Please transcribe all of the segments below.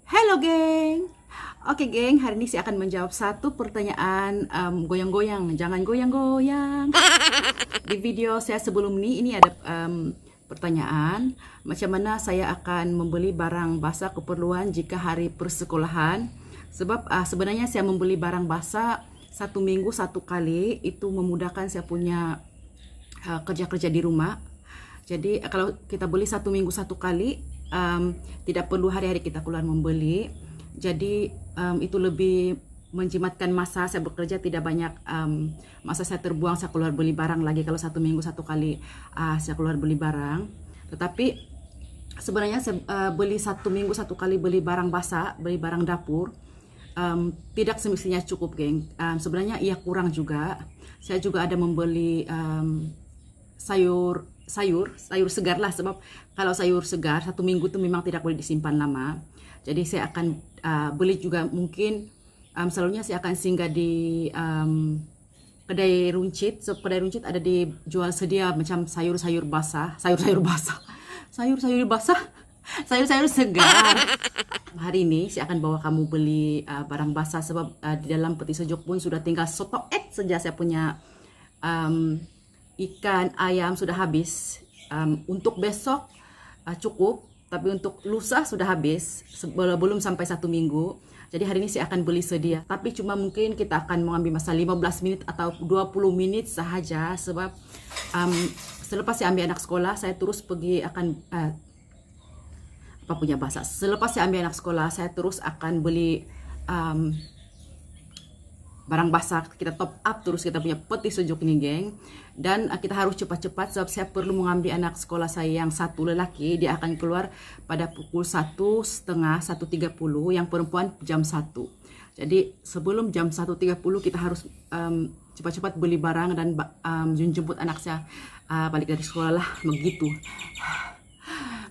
Halo geng. Oke geng, hari ini saya akan menjawab satu pertanyaan goyang-goyang, jangan goyang-goyang. Di video saya sebelum ini ada pertanyaan macam mana saya akan membeli barang basah keperluan jika hari persekolahan. Sebab sebenarnya saya membeli barang basah satu minggu satu kali, itu memudahkan saya punya kerja-kerja di rumah. Jadi kalau kita beli satu minggu satu kali, tidak perlu hari-hari kita keluar membeli. Jadi itu lebih menjimatkan masa saya bekerja, tidak banyak masa saya terbuang saya keluar beli barang lagi kalau satu minggu satu kali saya keluar beli barang. Tetapi sebenarnya saya beli satu minggu satu kali beli barang basah, beli barang dapur, tidak semestinya cukup geng. Sebenarnya ia kurang juga. Saya juga ada membeli sayur segar lah, sebab kalau sayur segar satu minggu itu memang tidak boleh disimpan lama. Jadi saya akan beli juga, mungkin selalunya saya akan singgah di kedai runcit. So, kedai runcit ada dijual sedia macam sayur-sayur basah, sayur-sayur segar. Hari ini saya akan bawa kamu beli barang basah, sebab di dalam peti sejuk pun sudah tinggal soto saja. Saya punya ikan ayam sudah habis. Untuk besok cukup, tapi untuk lusa sudah habis, belum sampai satu minggu. Jadi hari ini saya akan beli sedia, tapi cuma mungkin kita akan mengambil masa 15 menit atau 20 menit sahaja. Sebab selepas saya ambil anak sekolah, saya terus pergi akan selepas saya ambil anak sekolah, saya terus akan beli barang basah. Kita top up terus kita punya peti sejuk ini geng. Dan kita harus cepat-cepat, sebab saya perlu mengambil anak sekolah saya yang satu lelaki. Dia akan keluar pada pukul 1:30, 1:30. Yang perempuan jam 1. Jadi sebelum jam 1:30 kita harus cepat-cepat beli barang dan jemput anak saya balik dari sekolah lah. Begitu.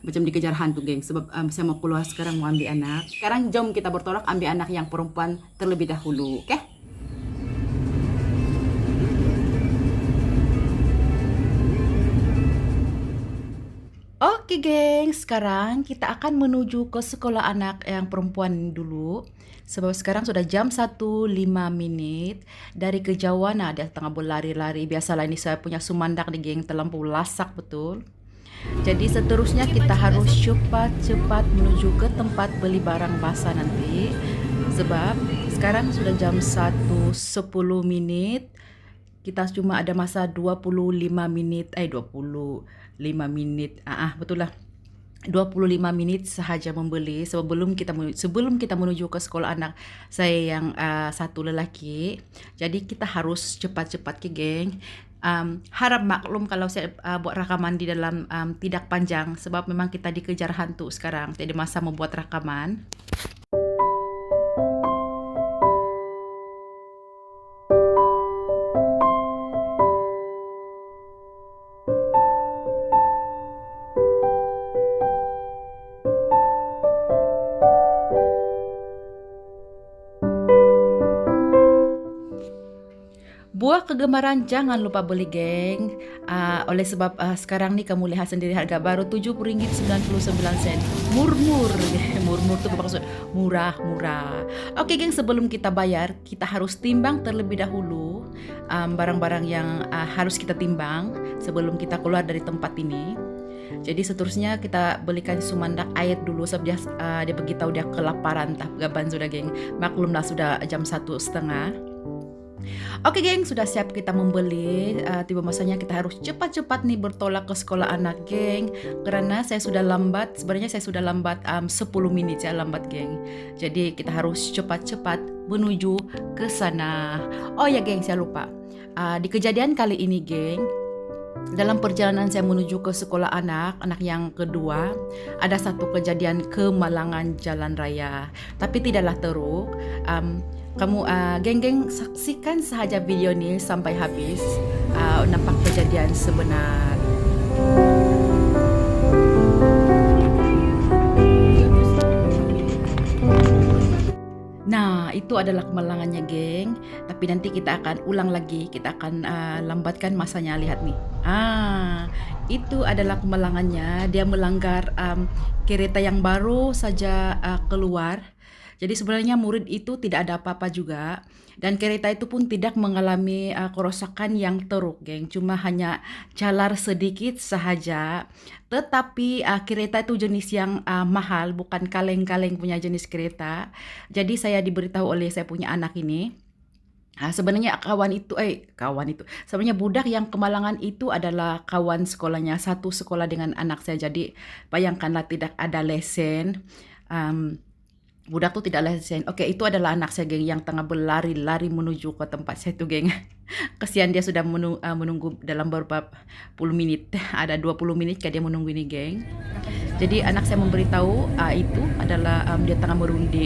Macam dikejar hantu geng. Sebab saya mau keluar sekarang, mau ambil anak. Sekarang jom kita bertolak ambil anak yang perempuan terlebih dahulu. Oke? Oke geng, sekarang kita akan menuju ke sekolah anak yang perempuan dulu. Sebab sekarang sudah jam 1:05. Dari kejauhan dia tengah berlari-lari. Biasalah ini saya punya sumandak nih geng, terlampau lasak betul. Jadi seterusnya kita harus cepat-cepat menuju ke tempat beli barang basah nanti. Sebab sekarang sudah jam 1:10. Kita cuma ada masa 25 menit, 25 menit, betul lah, 25 menit sahaja membeli sebelum kita menuju ke sekolah anak saya yang satu lelaki. Jadi kita harus cepat-cepat ke geng. Harap maklum kalau saya buat rakaman di dalam tidak panjang, sebab memang kita dikejar hantu sekarang, jadi masa membuat rakaman. Buah kegemaran jangan lupa beli geng. Oleh sebab sekarang nih kamu lihat sendiri harga baru RM7.99. Murmur. Murmur itu bermaksud murah-murah. Oke geng, sebelum kita bayar kita harus timbang terlebih dahulu barang-barang yang harus kita timbang sebelum kita keluar dari tempat ini. Jadi seterusnya kita belikan sumandak air dulu, sebab dia beritahu dia kelaparan, gaban sudah geng. Maklumlah sudah jam 1:30. Oke geng, sudah siap kita membeli. Tiba masanya kita harus cepat-cepat nih bertolak ke sekolah anak geng. Karena saya sudah lambat, sebenarnya saya sudah lambat 10 menit saya lambat geng. Jadi kita harus cepat-cepat menuju ke sana. Oh ya geng, saya lupa. Di kejadian kali ini geng, dalam perjalanan saya menuju ke sekolah anak yang kedua, ada satu kejadian kemalangan jalan raya. Tapi tidaklah teruk. Kamu geng-geng saksikan sahaja video ini sampai habis, nampak kejadian sebenar. Nah, Itu adalah kemalangannya, geng. Tapi nanti kita akan ulang lagi, kita akan lambatkan masanya. Lihat nih. Itu adalah kemalangannya. Dia melanggar kereta yang baru saja keluar. Jadi sebenarnya murid itu tidak ada apa-apa juga. Dan kereta itu pun tidak mengalami kerusakan yang teruk, geng. Cuma hanya calar sedikit sahaja. Tetapi kereta itu jenis yang mahal, bukan kaleng-kaleng punya jenis kereta. Jadi saya diberitahu oleh saya punya anak ini, sebenarnya sebenarnya budak yang kemalangan itu adalah kawan sekolahnya, satu sekolah dengan anak saya. Jadi bayangkanlah tidak ada lesen. Budak tuh tidak lesen. Oke, itu adalah anak saya, geng, yang tengah berlari-lari menuju ke tempat saya tuh, geng. Kesian dia sudah menunggu dalam beberapa puluh menit. Ada 20 menit dia menunggu ini, geng. Jadi anak saya memberitahu itu adalah dia tengah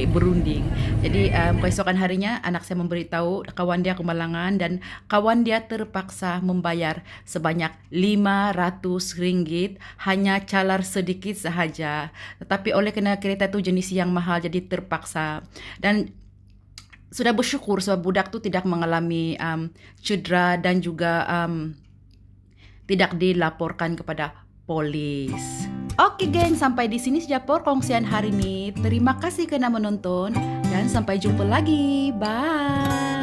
berunding. Jadi keesokan harinya anak saya memberitahu kawan dia kemalangan dan kawan dia terpaksa membayar sebanyak Rp500 hanya calar sedikit sahaja. Tetapi oleh kerana kereta itu jenis yang mahal jadi terpaksa. Dan sudah bersyukur sebab budak tu tidak mengalami cedera dan juga tidak dilaporkan kepada polis. Oke, geng, sampai di sini saja perkongsian hari ini. Terima kasih kerana menonton dan sampai jumpa lagi. Bye.